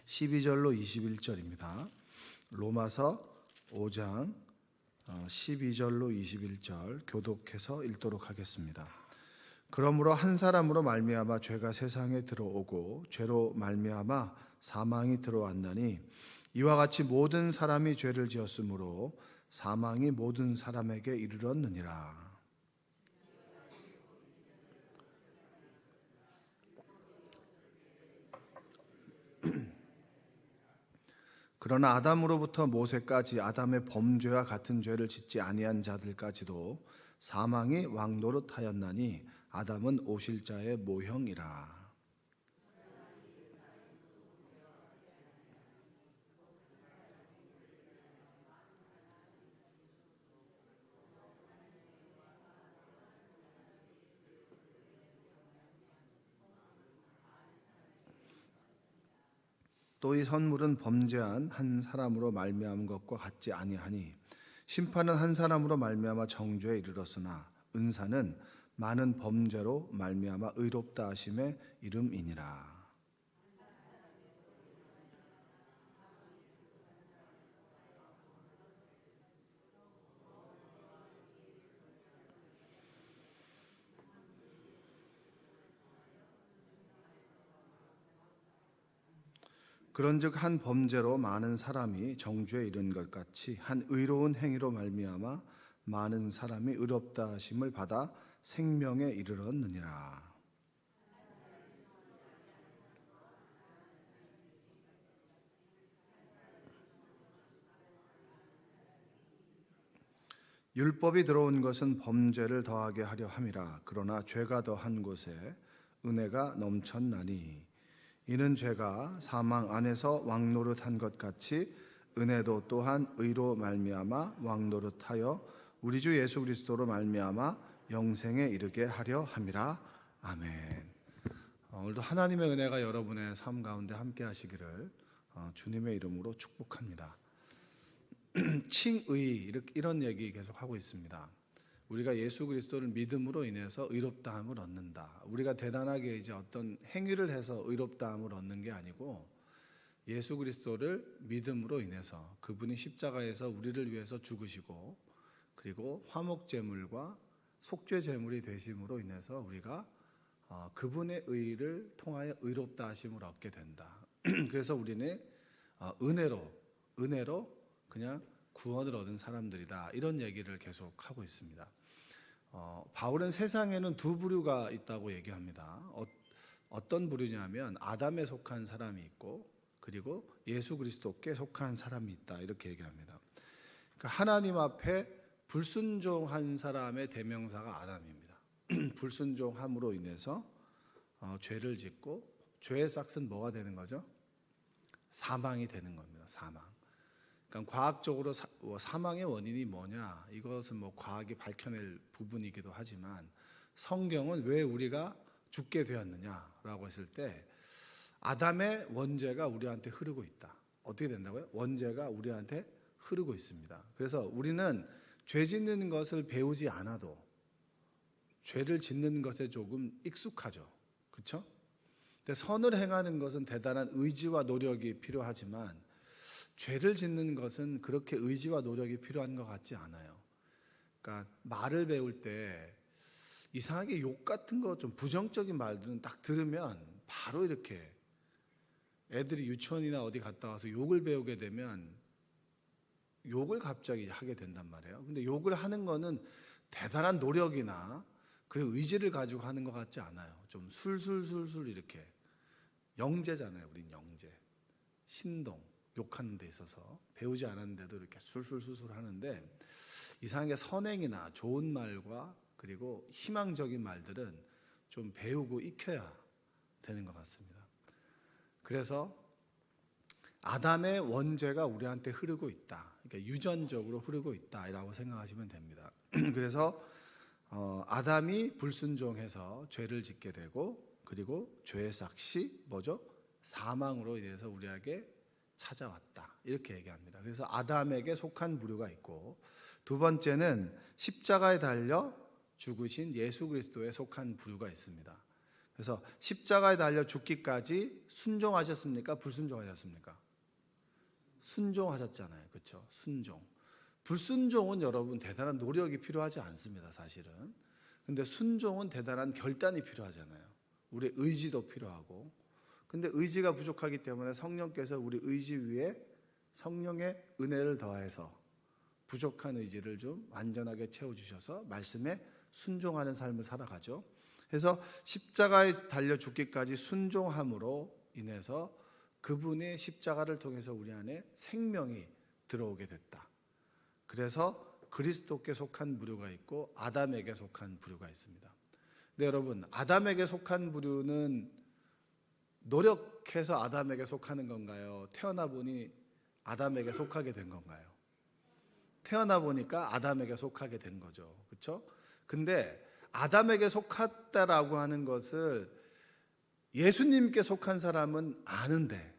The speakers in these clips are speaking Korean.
12절로 21절입니다. 로마서 5장 12절로 21절 교독해서 읽도록 하겠습니다. 그러므로 한 사람으로 말미암아 죄가 세상에 들어오고 죄로 말미암아 사망이 들어왔나니 이와 같이 모든 사람이 죄를 지었으므로 사망이 모든 사람에게 이르렀느니라. 그러나 아담으로부터 모세까지 아담의 범죄와 같은 죄를 짓지 아니한 자들까지도 사망이 왕노릇하였나니 아담은 오실 자의 모형이라. 또 이 선물은 범죄한 한 사람으로 말미암은 것과 같지 아니하니 심판은 한 사람으로 말미암아 정죄에 이르렀으나 은사는 많은 범죄로 말미암아 의롭다 하심의 이름이니라. 그런즉 한 범죄로 많은 사람이 정죄에 이른 것 같이 한 의로운 행위로 말미암아 많은 사람이 의롭다 하심을 받아 생명에 이르렀느니라. 율법이 들어온 것은 범죄를 더하게 하려 함이라. 그러나 죄가 더한 곳에 은혜가 넘쳤나니 이는 죄가 사망 안에서 왕노릇한 것 같이 은혜도 또한 의로 말미암아 왕노릇하여 우리 주 예수 그리스도로 말미암아 영생에 이르게 하려 함이라. 아멘. 오늘도 하나님의 은혜가 여러분의 삶 가운데 함께 하시기를 주님의 이름으로 축복합니다. 칭의 이런 얘기 계속 하고 있습니다. 우리가 예수 그리스도를 믿음으로 인해서 의롭다함을 얻는다. 우리가 대단하게 이제 어떤 행위를 해서 의롭다함을 얻는 게 아니고 예수 그리스도를 믿음으로 인해서 그분이 십자가에서 우리를 위해서 죽으시고 그리고 화목제물과 속죄제물이 되심으로 인해서 우리가 그분의 의를 통하여 의롭다 하심을 얻게 된다. 그래서 우리는 은혜로 그냥 구원을 얻은 사람들이다. 이런 얘기를 계속 하고 있습니다. 바울은 세상에는 두 부류가 있다고 얘기합니다. 어떤 부류냐면 아담에 속한 사람이 있고 그리고 예수 그리스도께 속한 사람이 있다. 이렇게 얘기합니다. 그러니까 하나님 앞에 불순종한 사람의 대명사가 아담입니다. 불순종함으로 인해서 죄를 짓고 죄의 싹은 뭐가 되는 거죠? 사망이 되는 겁니다. 사망. 그러니까 과학적으로 사망의 원인이 뭐냐? 이것은 뭐 과학이 밝혀낼 부분이기도 하지만 성경은 왜 우리가 죽게 되었느냐라고 했을 때 아담의 원죄가 우리한테 흐르고 있다. 어떻게 된다고요? 원죄가 우리한테 흐르고 있습니다. 그래서 우리는 죄 짓는 것을 배우지 않아도 죄를 짓는 것에 조금 익숙하죠. 그렇죠? 근데 선을 행하는 것은 대단한 의지와 노력이 필요하지만 죄를 짓는 것은 그렇게 의지와 노력이 필요한 것 같지 않아요. 그러니까 말을 배울 때 이상하게 욕 같은 거 좀 부정적인 말들은 딱 들으면 바로 이렇게 애들이 유치원이나 어디 갔다 와서 욕을 배우게 되면 욕을 갑자기 하게 된단 말이에요. 근데 욕을 하는 거는 대단한 노력이나 그 의지를 가지고 하는 것 같지 않아요. 좀 술술술술 이렇게 영재잖아요. 우린 영재. 신동. 욕하는 데 있어서 배우지 않았는데도 이렇게 술술술술 하는데 이상하게 선행이나 좋은 말과 그리고 희망적인 말들은 좀 배우고 익혀야 되는 것 같습니다. 그래서 아담의 원죄가 우리한테 흐르고 있다. 그러니까 유전적으로 흐르고 있다라고 생각하시면 됩니다. 그래서 아담이 불순종해서 죄를 짓게 되고 그리고 죄의 삭이 뭐죠? 사망으로 인해서 우리에게 찾아왔다. 이렇게 얘기합니다. 그래서 아담에게 속한 부류가 있고 두 번째는 십자가에 달려 죽으신 예수 그리스도에 속한 부류가 있습니다. 그래서 십자가에 달려 죽기까지 순종하셨습니까? 불순종하셨습니까? 순종하셨잖아요. 그렇죠? 순종. 불순종은 여러분 대단한 노력이 필요하지 않습니다. 사실은. 근데 순종은 대단한 결단이 필요하잖아요. 우리의 의지도 필요하고. 근데 의지가 부족하기 때문에 성령께서 우리 의지 위에 성령의 은혜를 더해서 부족한 의지를 좀 완전하게 채워주셔서 말씀에 순종하는 삶을 살아가죠. 그래서 십자가에 달려 죽기까지 순종함으로 인해서 그분의 십자가를 통해서 우리 안에 생명이 들어오게 됐다. 그래서 그리스도께 속한 부류가 있고 아담에게 속한 부류가 있습니다. 근데 여러분, 아담에게 속한 부류는 노력해서 아담에게 속하는 건가요? 태어나 보니 아담에게 속하게 된 건가요? 태어나 보니까 아담에게 속하게 된 거죠. 그렇죠? 근데 아담에게 속았다라고 하는 것을 예수님께 속한 사람은 아는데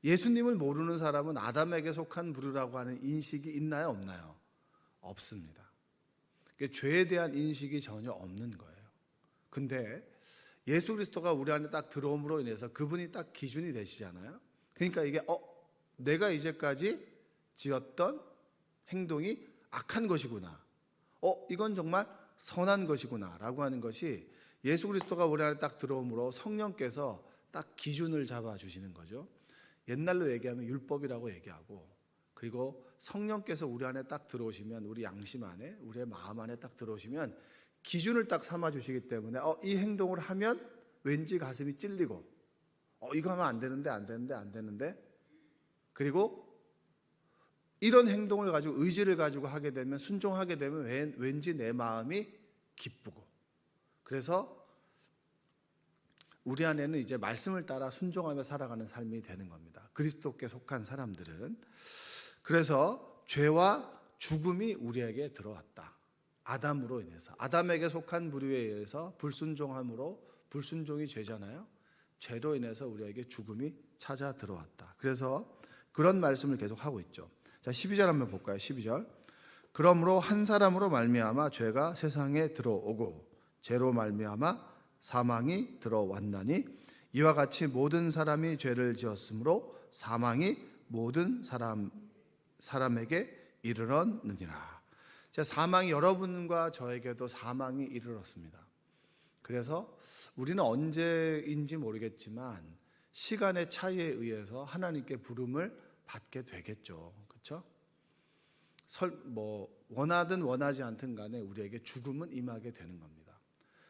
예수님을 모르는 사람은 아담에게 속한 부류라고 하는 인식이 있나요? 없나요? 없습니다. 죄에 대한 인식이 전혀 없는 거예요. 근데 예수 그리스도가 우리 안에 딱 들어옴으로 인해서 그분이 딱 기준이 되시잖아요. 그러니까 이게 내가 이제까지 지었던 행동이 악한 것이구나. 이건 정말 선한 것이구나 라고 하는 것이 예수 그리스도가 우리 안에 딱 들어옴으로 성령께서 딱 기준을 잡아주시는 거죠. 옛날로 얘기하면 율법이라고 얘기하고, 그리고 성령께서 우리 안에 딱 들어오시면, 우리 양심 안에, 우리의 마음 안에 딱 들어오시면 기준을 딱 삼아주시기 때문에 이 행동을 하면 왠지 가슴이 찔리고 이거 하면 안 되는데 그리고 이런 행동을 가지고 의지를 가지고 하게 되면, 순종하게 되면 왠지 내 마음이 기쁘고, 그래서 우리 안에는 이제 말씀을 따라 순종하며 살아가는 삶이 되는 겁니다. 그리스도께 속한 사람들은. 그래서 죄와 죽음이 우리에게 들어왔다. 아담으로 인해서, 아담에게 속한 부류에 의해서 불순종함으로, 불순종이 죄잖아요. 죄로 인해서 우리에게 죽음이 찾아 들어왔다. 그래서 그런 말씀을 계속 하고 있죠. 자, 12절 한번 볼까요? 12절. 그러므로 한 사람으로 말미암아 죄가 세상에 들어오고 죄로 말미암아 사망이 들어왔나니 이와 같이 모든 사람이 죄를 지었으므로 사망이 모든 사람에게 이르렀느니라. 자, 사망이 여러분과 저에게도 사망이 이르렀습니다. 그래서 우리는 언제인지 모르겠지만 시간의 차이에 의해서 하나님께 부름을 받게 되겠죠. 그렇죠? 원하든 원하지 않든 간에 우리에게 죽음은 임하게 되는 겁니다.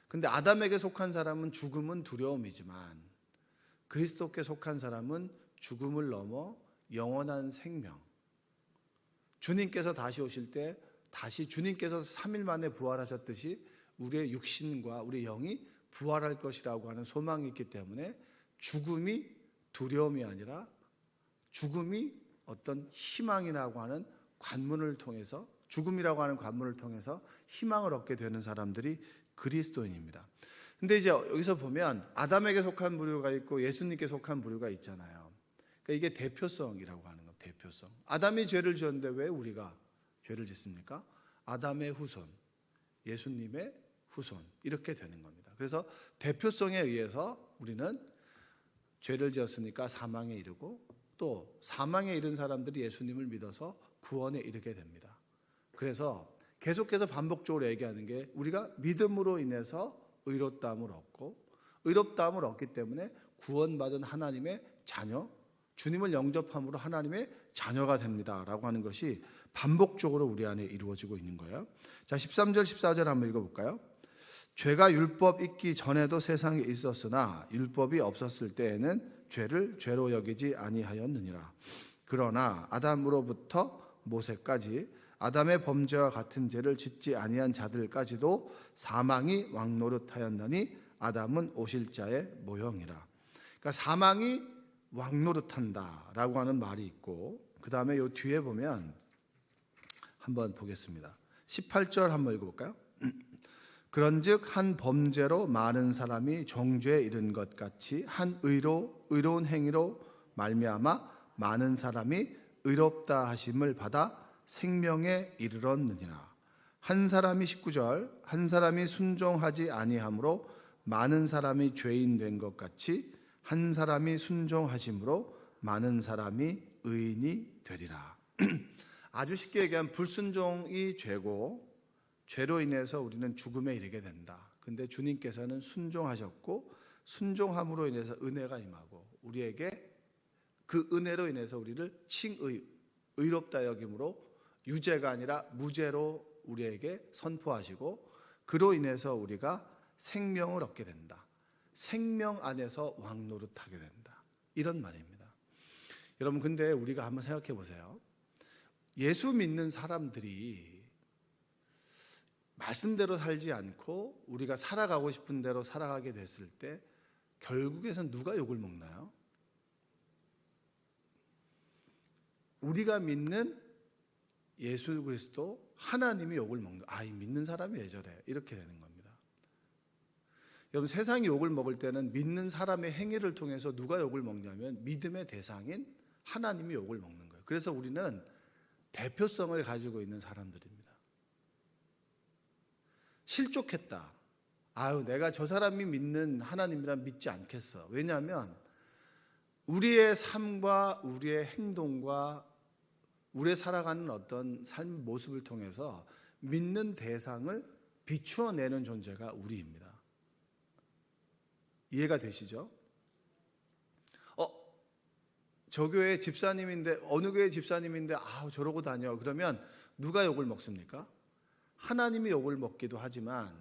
근데 아담에게 속한 사람은 죽음은 두려움이지만 그리스도께 속한 사람은 죽음을 넘어 영원한 생명, 주님께서 다시 오실 때 다시 주님께서 3일 만에 부활하셨듯이 우리의 육신과 우리의 영이 부활할 것이라고 하는 소망이 있기 때문에 죽음이 두려움이 아니라 죽음이 어떤 희망이라고 하는 관문을 통해서, 죽음이라고 하는 관문을 통해서 희망을 얻게 되는 사람들이 그리스도인입니다. 근데 이제 여기서 보면 아담에게 속한 부류가 있고 예수님께 속한 부류가 있잖아요. 그러니까 이게 대표성이라고 하는 거, 대표성. 아담이 죄를 지었는데 왜 우리가 죄를 짓습니까? 아담의 후손, 예수님의 후손, 이렇게 되는 겁니다. 그래서 대표성에 의해서 우리는 죄를 지었으니까 사망에 이르고, 또 사망에 이른 사람들이 예수님을 믿어서 구원에 이르게 됩니다. 그래서 계속해서 반복적으로 얘기하는 게, 우리가 믿음으로 인해서 의롭다함을 얻고, 의롭다함을 얻기 때문에 구원받은 하나님의 자녀, 주님을 영접함으로 하나님의 자녀가 됩니다 라고 하는 것이 반복적으로 우리 안에 이루어지고 있는 거예요. 자, 13절 14절 한번 읽어볼까요? 죄가 율법 있기 전에도 세상에 있었으나 율법이 없었을 때에는 죄를 죄로 여기지 아니하였느니라. 그러나 아담으로부터 모세까지 아담의 범죄와 같은 죄를 짓지 아니한 자들까지도 사망이 왕노릇하였나니 아담은 오실 자의 모형이라. 그러니까 사망이 왕노릇한다라고 하는 말이 있고, 그 다음에 요 뒤에 보면 한번 보겠습니다. 18절 한번 읽어볼까요? 그런즉 한 범죄로 많은 사람이 정죄에 이른 것 같이 한 의로운 행위로 말미암아 많은 사람이 의롭다 하심을 받아 생명에 이르렀느니라. 한 사람이 19절 한 사람이 순종하지 아니하므로 많은 사람이 죄인 된 것 같이 한 사람이 순종하심으로 많은 사람이 의인이 되리라. 아주 쉽게 얘기하면 불순종이 죄고 죄로 인해서 우리는 죽음에 이르게 된다. 근데 주님께서는 순종하셨고 순종함으로 인해서 은혜가 임하고 우리에게 그 은혜로 인해서 우리를 의롭다 여김으로 유죄가 아니라 무죄로 우리에게 선포하시고 그로 인해서 우리가 생명을 얻게 된다. 생명 안에서 왕노릇하게 된다. 이런 말입니다. 여러분 근데 우리가 한번 생각해 보세요. 예수 믿는 사람들이 말씀대로 살지 않고 우리가 살아가고 싶은 대로 살아가게 됐을 때 결국에는 누가 욕을 먹나요? 우리가 믿는 예수 그리스도 하나님이 욕을 먹는, 이 믿는 사람이 왜 저래? 이렇게 되는 겁니다. 여러분 세상이 욕을 먹을 때는 믿는 사람의 행위를 통해서 누가 욕을 먹냐면 믿음의 대상인 하나님이 욕을 먹는 거예요. 그래서 우리는 대표성을 가지고 있는 사람들입니다. 실족했다. 내가 저 사람이 믿는 하나님이란 믿지 않겠어. 왜냐하면 우리의 삶과 우리의 행동과 우리의 살아가는 어떤 삶 모습을 통해서 믿는 대상을 비추어내는 존재가 우리입니다. 이해가 되시죠? 저 교회 집사님인데 어느 교회 집사님인데 저러고 다녀. 그러면 누가 욕을 먹습니까? 하나님이 욕을 먹기도 하지만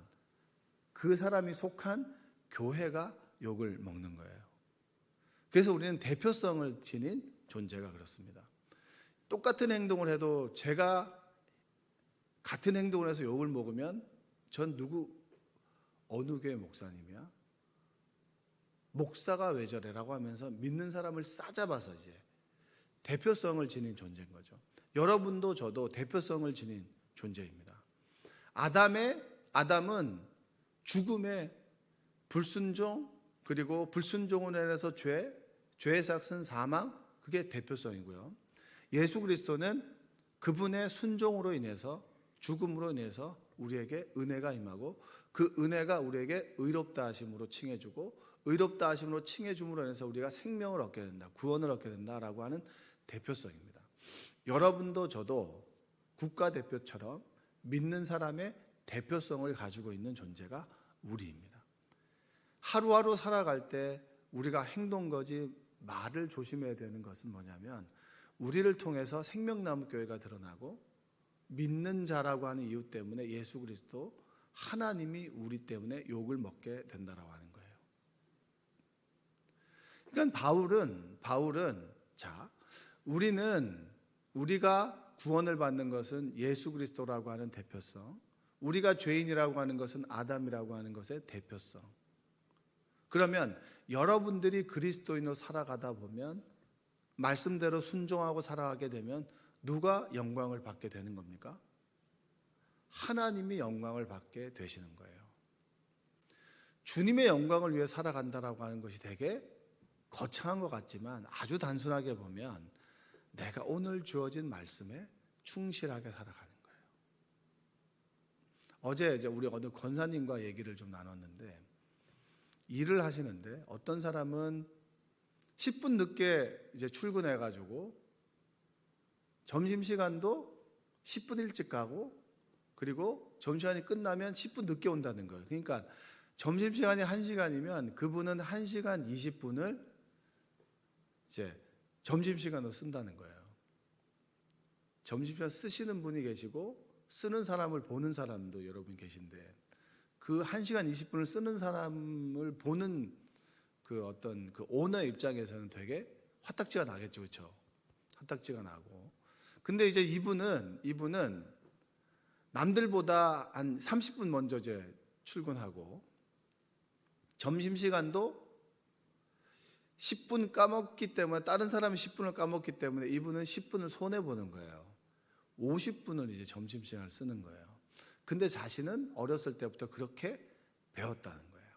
그 사람이 속한 교회가 욕을 먹는 거예요. 그래서 우리는 대표성을 지닌 존재가 그렇습니다. 똑같은 행동을 해도 제가 같은 행동을 해서 욕을 먹으면 전 어느 교회 목사님이야? 목사가 왜 저래라고 하면서 믿는 사람을 싸잡아서 이제 대표성을 지닌 존재인 거죠. 여러분도 저도 대표성을 지닌 존재입니다. 아담은 죽음의 불순종 그리고 불순종으로 인해서 죄의 삭은 사망 그게 대표성이고요. 예수 그리스도는 그분의 순종으로 인해서 죽음으로 인해서 우리에게 은혜가 임하고 그 은혜가 우리에게 의롭다 하심으로 칭해주고 의롭다 하심으로 칭해줌으로 인해서 우리가 생명을 얻게 된다. 구원을 얻게 된다라고 하는 대표성입니다. 여러분도 저도 국가대표처럼 믿는 사람의 대표성을 가지고 있는 존재가 우리입니다. 하루하루 살아갈 때 우리가 행동거지 말을 조심해야 되는 것은 뭐냐면 우리를 통해서 생명나무교회가 드러나고 믿는 자라고 하는 이유 때문에 예수 그리스도 하나님이 우리 때문에 욕을 먹게 된다라고 하는 거예요. 그러니까 바울은 우리가 구원을 받는 것은 예수 그리스도라고 하는 대표성, 우리가 죄인이라고 하는 것은 아담이라고 하는 것의 대표성. 그러면 여러분들이 그리스도인으로 살아가다 보면 말씀대로 순종하고 살아가게 되면 누가 영광을 받게 되는 겁니까? 하나님이 영광을 받게 되시는 거예요. 주님의 영광을 위해 살아간다라고 하는 것이 되게 거창한 것 같지만 아주 단순하게 보면 내가 오늘 주어진 말씀에 충실하게 살아가는 거예요. 어제 우리 어느 권사님과 얘기를 좀 나눴는데 일을 하시는데 어떤 사람은 10분 늦게 이제 출근해가지고 점심시간도 10분 일찍 가고 그리고 점심시간이 끝나면 10분 늦게 온다는 거예요. 그러니까 점심시간이 1시간이면 그분은 1시간 20분을 이제 점심시간으로 쓴다는 거예요. 점심시간 쓰시는 분이 계시고 쓰는 사람을 보는 사람도 여러분 계신데 그 1시간 20분을 쓰는 사람을 보는 그 어떤 그 오너의 입장에서는 되게 화딱지가 나겠죠. 그렇죠? 화딱지가 나고. 근데 이제 이분은 남들보다 한 30분 먼저 이제 출근하고 점심시간도 10분 까먹기 때문에 다른 사람이 10분을 까먹기 때문에 이분은 10분을 손해보는 거예요. 50분을 이제 점심시간을 쓰는 거예요. 근데 자신은 어렸을 때부터 그렇게 배웠다는 거예요.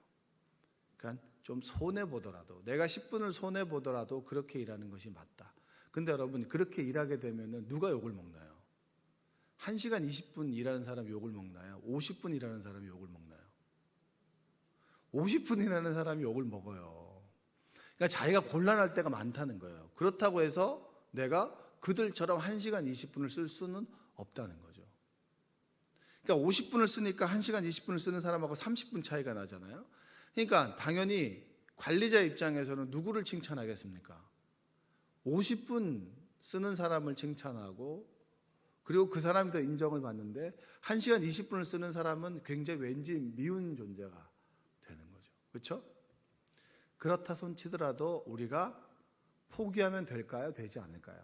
그러니까 좀 손해보더라도 내가 10분을 손해보더라도 그렇게 일하는 것이 맞다. 근데 여러분 그렇게 일하게 되면 누가 욕을 먹나요? 1시간 20분 일하는 사람이 욕을 먹나요? 50분 일하는 사람이 욕을 먹나요? 50분이라는 사람이 욕을 먹어요. 그러니까 자기가 곤란할 때가 많다는 거예요. 그렇다고 해서 내가 그들처럼 1시간 20분을 쓸 수는 없다는 거죠. 그러니까 50분을 쓰니까 1시간 20분을 쓰는 사람하고 30분 차이가 나잖아요. 그러니까 당연히 관리자 입장에서는 누구를 칭찬하겠습니까? 50분 쓰는 사람을 칭찬하고, 그리고 그 사람이 더 인정을 받는데 1시간 20분을 쓰는 사람은 굉장히 왠지 미운 존재가 되는 거죠. 그렇죠? 그렇다 손치더라도 우리가 포기하면 될까요? 되지 않을까요?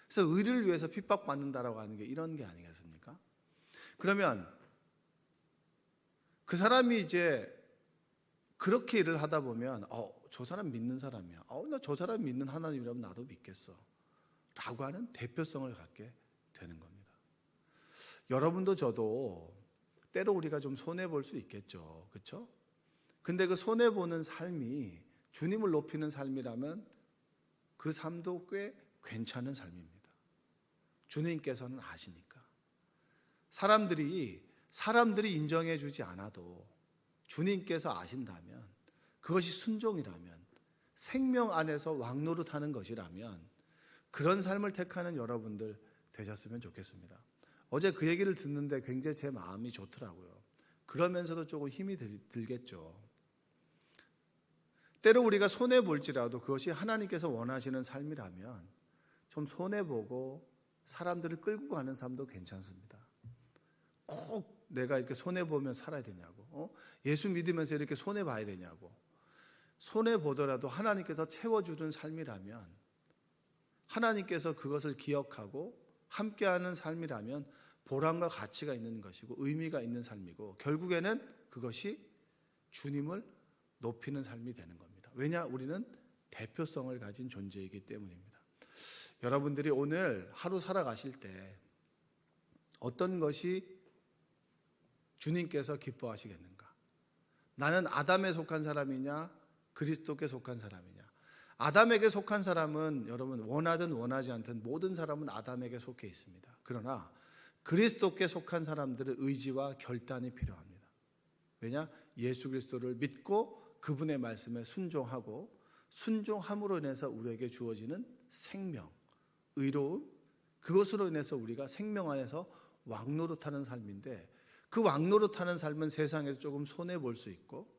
그래서 의를 위해서 핍박받는다라고 하는 게 이런 게 아니겠습니까? 그러면 그 사람이 이제 그렇게 일을 하다 보면 저 사람 믿는 사람이야. 나 저 사람 믿는 하나님이라면 나도 믿겠어. 라고 하는 대표성을 갖게 되는 겁니다. 여러분도 저도 때로 우리가 좀 손해볼 수 있겠죠. 그렇죠? 근데 그 손해보는 삶이 주님을 높이는 삶이라면 그 삶도 꽤 괜찮은 삶입니다. 주님께서는 아시니까. 사람들이 인정해 주지 않아도 주님께서 아신다면, 그것이 순종이라면, 생명 안에서 왕노릇하는 것이라면 그런 삶을 택하는 여러분들 되셨으면 좋겠습니다. 어제 그 얘기를 듣는데 굉장히 제 마음이 좋더라고요. 그러면서도 조금 힘이 들겠죠. 때로 우리가 손해볼지라도 그것이 하나님께서 원하시는 삶이라면 좀 손해보고 사람들을 끌고 가는 삶도 괜찮습니다. 꼭 내가 이렇게 손해보면 살아야 되냐고, 예수 믿으면서 이렇게 손해봐야 되냐고. 손해보더라도 하나님께서 채워주는 삶이라면, 하나님께서 그것을 기억하고 함께하는 삶이라면 보람과 가치가 있는 것이고 의미가 있는 삶이고, 결국에는 그것이 주님을 높이는 삶이 되는 겁니다. 왜냐? 우리는 대표성을 가진 존재이기 때문입니다. 여러분들이 오늘 하루 살아가실 때 어떤 것이 주님께서 기뻐하시겠는가? 나는 아담에 속한 사람이냐, 그리스도께 속한 사람이냐? 아담에게 속한 사람은 여러분 원하든 원하지 않든 모든 사람은 아담에게 속해 있습니다. 그러나 그리스도께 속한 사람들은 의지와 결단이 필요합니다. 왜냐? 예수 그리스도를 믿고 그분의 말씀에 순종하고, 순종함으로 인해서 우리에게 주어지는 생명, 의로움, 그것으로 인해서 우리가 생명 안에서 왕노릇하는 삶인데, 그 왕노릇하는 삶은 세상에서 조금 손해볼 수 있고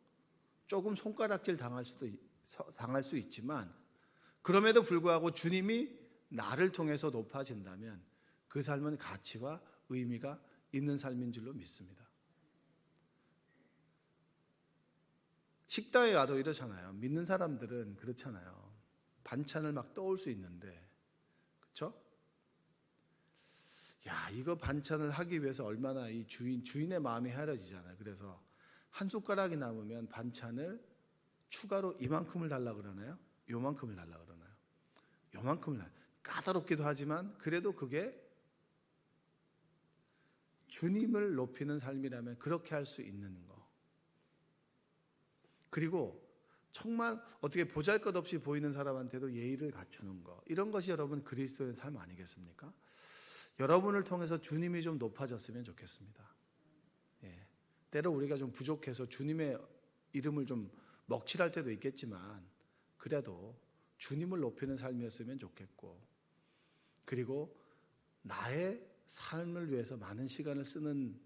조금 손가락질 당할 수 있지만, 그럼에도 불구하고 주님이 나를 통해서 높아진다면 그 삶은 가치와 의미가 있는 삶인 줄로 믿습니다. 식당에 가도 이러잖아요. 믿는 사람들은 그렇잖아요. 반찬을 막 떠올 수 있는데, 그렇죠? 이거 반찬을 하기 위해서 얼마나 이 주인의 마음이 헤아려지잖아요. 그래서 한 숟가락이 남으면 반찬을 추가로 이만큼을 달라 그러나요? 요만큼을 달라 그러나요? 요만큼을 까다롭기도 하지만 그래도 그게 주님을 높이는 삶이라면 그렇게 할 수 있는 거. 그리고 정말 어떻게 보잘것없이 보이는 사람한테도 예의를 갖추는 거. 이런 것이 여러분 그리스도의 삶 아니겠습니까? 여러분을 통해서 주님이 좀 높아졌으면 좋겠습니다. 때로 우리가 좀 부족해서 주님의 이름을 좀 먹칠할 때도 있겠지만 그래도 주님을 높이는 삶이었으면 좋겠고, 그리고 나의 삶을 위해서 많은 시간을 쓰는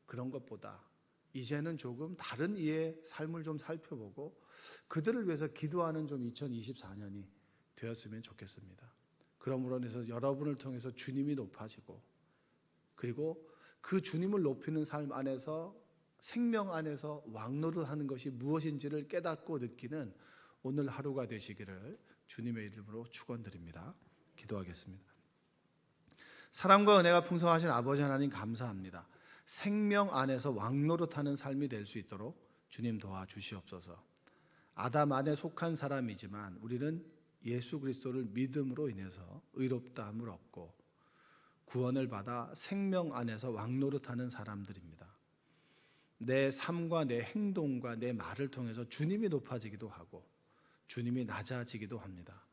그런 것보다 이제는 조금 다른 이의 삶을 좀 살펴보고 그들을 위해서 기도하는 좀 2024년이 되었으면 좋겠습니다. 그러므로 인해서 여러분을 통해서 주님이 높아지고, 그리고 그 주님을 높이는 삶 안에서 생명 안에서 왕노릇하는 것이 무엇인지를 깨닫고 느끼는 오늘 하루가 되시기를 주님의 이름으로 축원드립니다. 기도하겠습니다. 사랑과 은혜가 풍성하신 아버지 하나님 감사합니다. 생명 안에서 왕노릇하는 삶이 될 수 있도록 주님 도와주시옵소서. 아담 안에 속한 사람이지만 우리는 예수 그리스도를 믿음으로 인해서 의롭다함을 얻고 구원을 받아 생명 안에서 왕노릇하는 사람들입니다. 내 삶과 내 행동과 내 말을 통해서 주님이 높아지기도 하고 주님이 낮아지기도 합니다.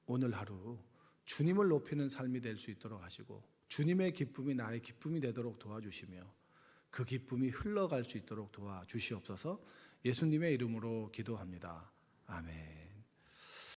오늘 하루 주님을 높이는 삶이 될 수 있도록 하시고 주님의 기쁨이 나의 기쁨이 되도록 도와주시며 그 기쁨이 흘러갈 수 있도록 도와주시옵소서. 예수님의 이름으로 기도합니다. 아멘.